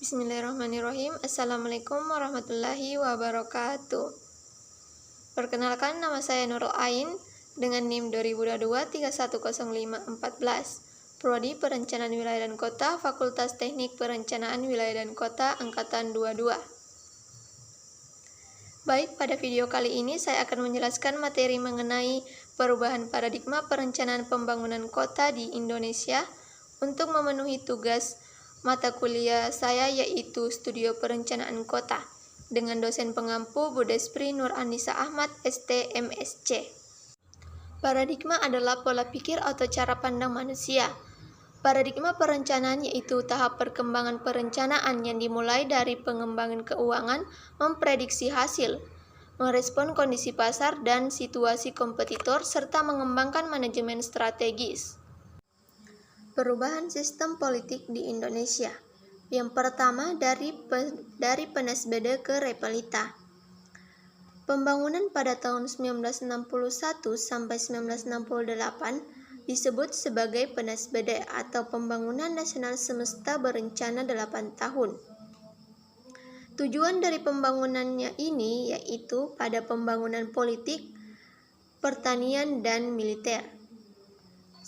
Bismillahirrahmanirrahim. Assalamualaikum warahmatullahi wabarakatuh. Perkenalkan, nama saya Nurul Ain dengan NIM 2022-310514, Prodi Perencanaan Wilayah dan Kota, Fakultas Teknik Perencanaan Wilayah dan Kota, Angkatan 22. Baik, pada video kali ini saya akan menjelaskan materi mengenai perubahan paradigma perencanaan pembangunan kota di Indonesia untuk memenuhi tugas mata kuliah saya, yaitu Studio Perencanaan Kota, dengan dosen pengampu Bu Despri Nur Anissa Ahmad, ST, MSc. Paradigma adalah pola pikir atau cara pandang manusia. Paradigma perencanaan yaitu tahap perkembangan perencanaan yang dimulai dari pengembangan keuangan, memprediksi hasil, merespon kondisi pasar dan situasi kompetitor, serta mengembangkan manajemen strategis. Perubahan sistem politik di Indonesia. Yang pertama, dari PNSBD ke Repelita. Pembangunan pada tahun 1961 sampai 1968 disebut sebagai PNSBD atau Pembangunan Nasional Semesta Berencana 8 tahun. Tujuan dari pembangunannya ini yaitu pada pembangunan politik, pertanian, dan militer.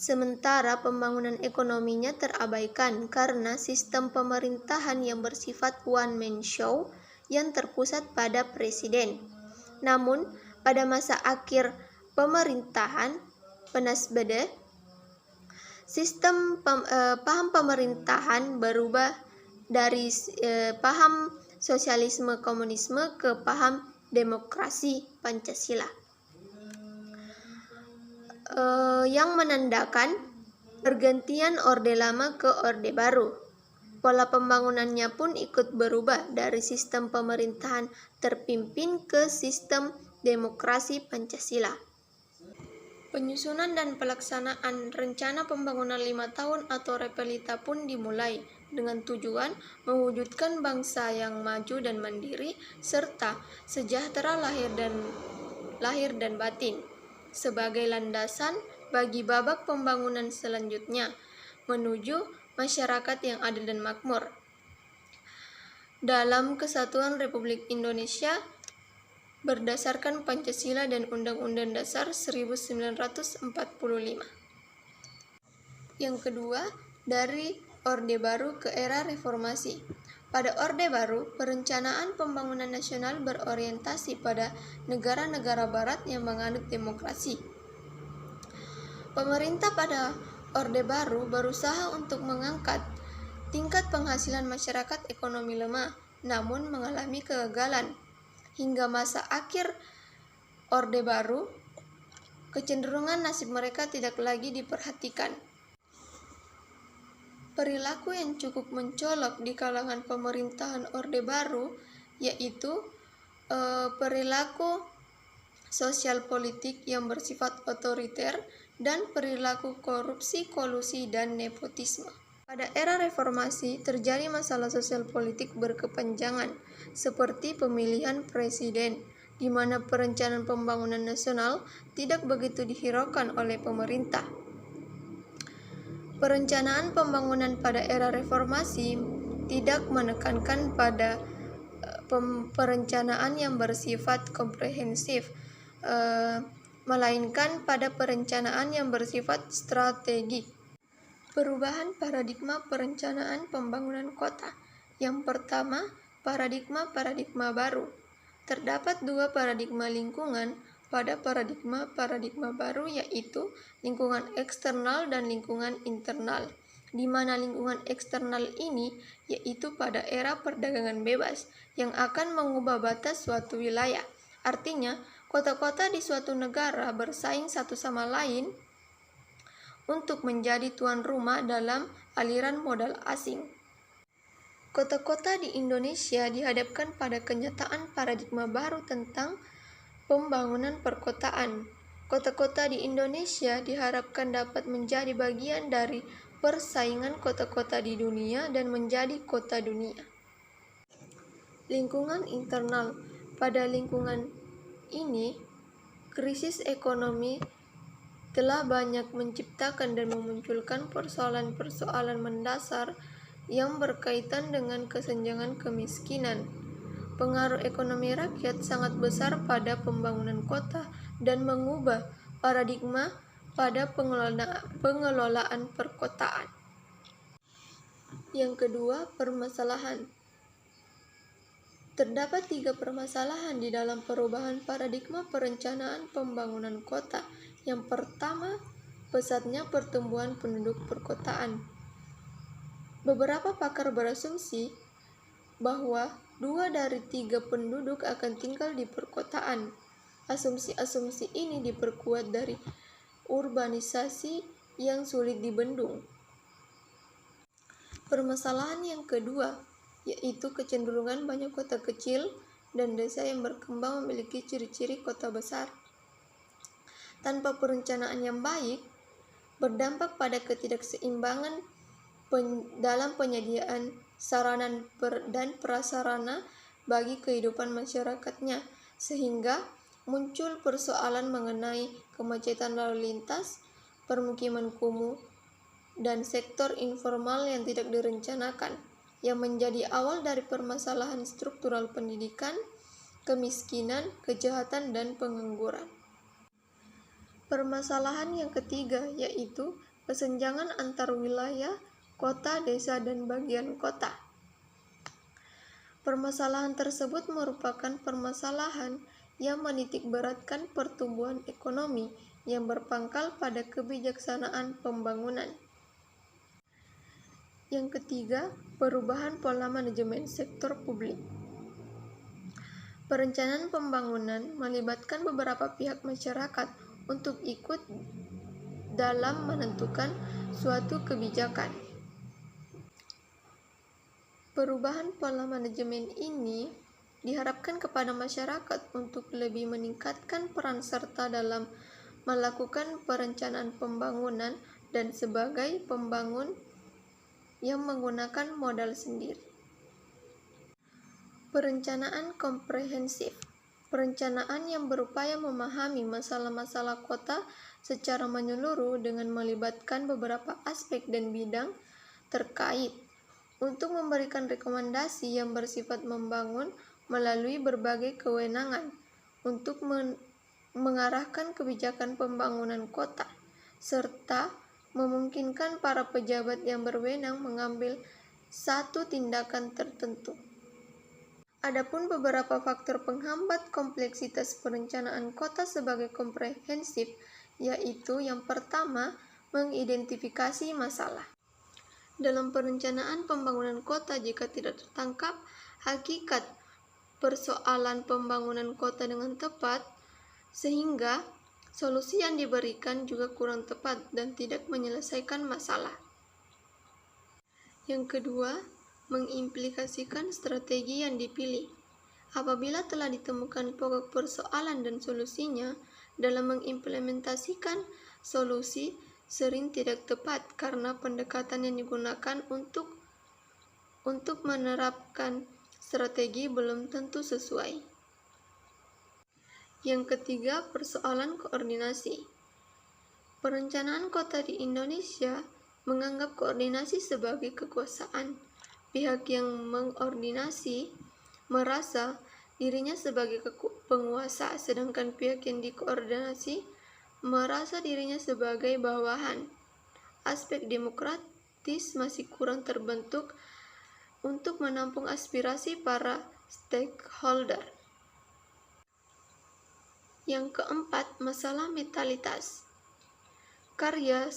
Sementara pembangunan ekonominya terabaikan karena sistem pemerintahan yang bersifat one-man show yang terpusat pada presiden. Namun, pada masa akhir pemerintahan PNSBD, sistem paham pemerintahan berubah dari paham sosialisme komunisme ke paham demokrasi Pancasila, yang menandakan pergantian Orde Lama ke Orde Baru. Pola pembangunannya pun ikut berubah dari sistem pemerintahan terpimpin ke sistem demokrasi Pancasila. Penyusunan dan pelaksanaan rencana pembangunan 5 tahun atau Repelita pun dimulai dengan tujuan mewujudkan bangsa yang maju dan mandiri serta sejahtera lahir dan batin sebagai landasan bagi babak pembangunan selanjutnya menuju masyarakat yang adil dan makmur dalam Kesatuan Republik Indonesia berdasarkan Pancasila dan Undang-Undang Dasar 1945. Yang kedua, dari Orde Baru ke era Reformasi. Pada Orde Baru, perencanaan pembangunan nasional berorientasi pada negara-negara barat yang menganut demokrasi. Pemerintah pada Orde Baru berusaha untuk mengangkat tingkat penghasilan masyarakat ekonomi lemah, namun mengalami kegagalan. Hingga masa akhir Orde Baru, kecenderungan nasib mereka tidak lagi diperhatikan. Perilaku yang cukup mencolok di kalangan pemerintahan Orde Baru yaitu perilaku sosial politik yang bersifat otoriter dan perilaku korupsi, kolusi, dan nepotisme. Pada era reformasi terjadi masalah sosial politik berkepanjangan seperti pemilihan presiden, di mana perencanaan pembangunan nasional tidak begitu dihiraukan oleh pemerintah. Perencanaan pembangunan pada era reformasi tidak menekankan pada perencanaan yang bersifat komprehensif, melainkan pada perencanaan yang bersifat strategik. Perubahan paradigma perencanaan pembangunan kota. Yang pertama, paradigma baru. Terdapat dua paradigma lingkungan pada paradigma baru, yaitu lingkungan eksternal dan lingkungan internal, di mana lingkungan eksternal ini yaitu pada era perdagangan bebas yang akan mengubah batas suatu wilayah. Artinya, kota-kota di suatu negara bersaing satu sama lain untuk menjadi tuan rumah dalam aliran modal asing. Kota-kota di Indonesia dihadapkan pada kenyataan paradigma baru tentang pembangunan perkotaan. Kota-kota di Indonesia diharapkan dapat menjadi bagian dari persaingan kota-kota di dunia dan menjadi kota dunia. Lingkungan internal. Pada lingkungan ini, krisis ekonomi telah banyak menciptakan dan memunculkan persoalan-persoalan mendasar yang berkaitan dengan kesenjangan kemiskinan. Pengaruh ekonomi rakyat sangat besar pada pembangunan kota dan mengubah paradigma pada pengelolaan perkotaan. Yang kedua, permasalahan. Terdapat 3 permasalahan di dalam perubahan paradigma perencanaan pembangunan kota. Yang pertama, pesatnya pertumbuhan penduduk perkotaan. Beberapa pakar berasumsi bahwa 2 dari 3 penduduk akan tinggal di perkotaan. Asumsi-asumsi ini diperkuat dari urbanisasi yang sulit dibendung. Permasalahan yang kedua, yaitu kecenderungan banyak kota kecil dan desa yang berkembang memiliki ciri-ciri kota besar. Tanpa perencanaan yang baik, berdampak pada ketidakseimbangan dalam penyediaan sarana dan prasarana bagi kehidupan masyarakatnya, sehingga muncul persoalan mengenai kemacetan lalu lintas, permukiman kumuh, dan sektor informal yang tidak direncanakan, yang menjadi awal dari permasalahan struktural pendidikan, kemiskinan, kejahatan, dan pengangguran. Permasalahan yang ketiga yaitu kesenjangan antar wilayah, kota, desa, dan bagian kota. Permasalahan tersebut merupakan permasalahan yang menitikberatkan pertumbuhan ekonomi yang berpangkal pada kebijaksanaan pembangunan. Yang ketiga, perubahan pola manajemen sektor publik. Perencanaan pembangunan melibatkan beberapa pihak masyarakat untuk ikut dalam menentukan suatu kebijakan. Perubahan pola manajemen ini diharapkan kepada masyarakat untuk lebih meningkatkan peran serta dalam melakukan perencanaan pembangunan dan sebagai pembangun yang menggunakan modal sendiri. Perencanaan komprehensif. Perencanaan yang berupaya memahami masalah-masalah kota secara menyeluruh dengan melibatkan beberapa aspek dan bidang terkait untuk memberikan rekomendasi yang bersifat membangun melalui berbagai kewenangan untuk mengarahkan kebijakan pembangunan kota, serta memungkinkan para pejabat yang berwenang mengambil satu tindakan tertentu. Adapun beberapa faktor penghambat kompleksitas perencanaan kota sebagai komprehensif, yaitu yang pertama, mengidentifikasi masalah. Dalam perencanaan pembangunan kota, jika tidak tertangkap hakikat persoalan pembangunan kota dengan tepat, sehingga solusi yang diberikan juga kurang tepat dan tidak menyelesaikan masalah. Yang kedua, mengimplikasikan strategi yang dipilih. Apabila telah ditemukan pokok persoalan dan solusinya, dalam mengimplementasikan solusi sering tidak tepat karena pendekatan yang digunakan untuk menerapkan strategi belum tentu sesuai. Yang ketiga, persoalan koordinasi. Perencanaan kota di Indonesia menganggap koordinasi sebagai kekuasaan. Pihak yang mengordinasi merasa dirinya sebagai penguasa, sedangkan pihak yang dikoordinasi merasa dirinya sebagai bawahan. Aspek demokratis masih kurang terbentuk untuk menampung aspirasi para stakeholder. Yang keempat, masalah metalitas. Karya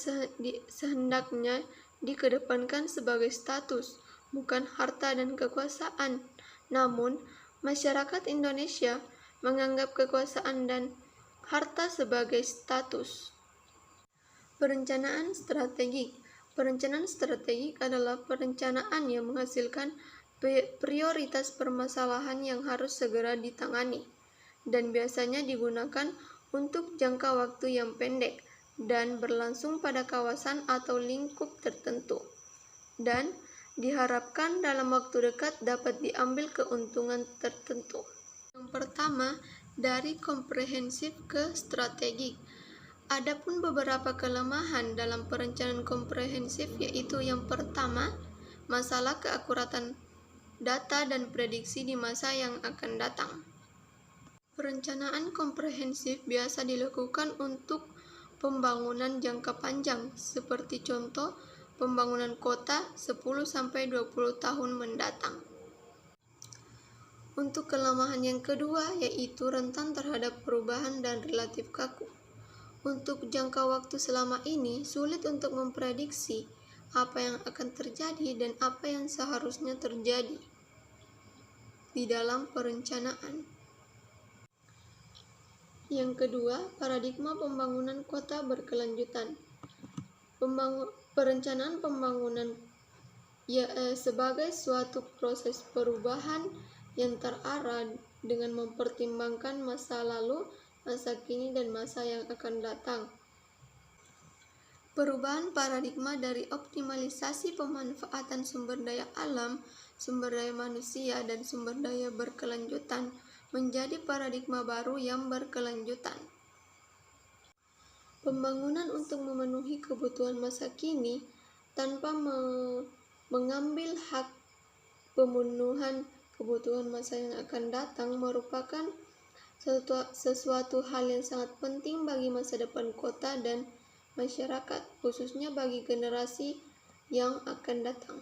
sehendaknya dikedepankan sebagai status, bukan harta dan kekuasaan. Namun, masyarakat Indonesia menganggap kekuasaan dan harta sebagai status. Perencanaan strategik. Perencanaan strategik adalah perencanaan yang menghasilkan prioritas permasalahan yang harus segera ditangani, dan biasanya digunakan untuk jangka waktu yang pendek dan berlangsung pada kawasan atau lingkup tertentu, dan diharapkan dalam waktu dekat dapat diambil keuntungan tertentu. Yang pertama, dari komprehensif ke strategik. Adapun beberapa kelemahan dalam perencanaan komprehensif, yaitu yang pertama, masalah keakuratan data dan prediksi di masa yang akan datang. Perencanaan komprehensif biasa dilakukan untuk pembangunan jangka panjang, seperti contoh pembangunan kota 10-20 tahun mendatang. Untuk kelemahan yang kedua, yaitu rentan terhadap perubahan dan relatif kaku. Untuk jangka waktu selama ini, sulit untuk memprediksi apa yang akan terjadi dan apa yang seharusnya terjadi di dalam perencanaan. Yang kedua, paradigma pembangunan kota berkelanjutan. Perencanaan pembangunan sebagai suatu proses perubahan yang terarah dengan mempertimbangkan masa lalu, masa kini, dan masa yang akan datang. Perubahan paradigma dari optimalisasi pemanfaatan sumber daya alam, sumber daya manusia, dan sumber daya berkelanjutan menjadi paradigma baru yang berkelanjutan. Pembangunan untuk memenuhi kebutuhan masa kini tanpa mengambil hak pemenuhan kebutuhan masa yang akan datang merupakan sesuatu hal yang sangat penting bagi masa depan kota dan masyarakat, khususnya bagi generasi yang akan datang.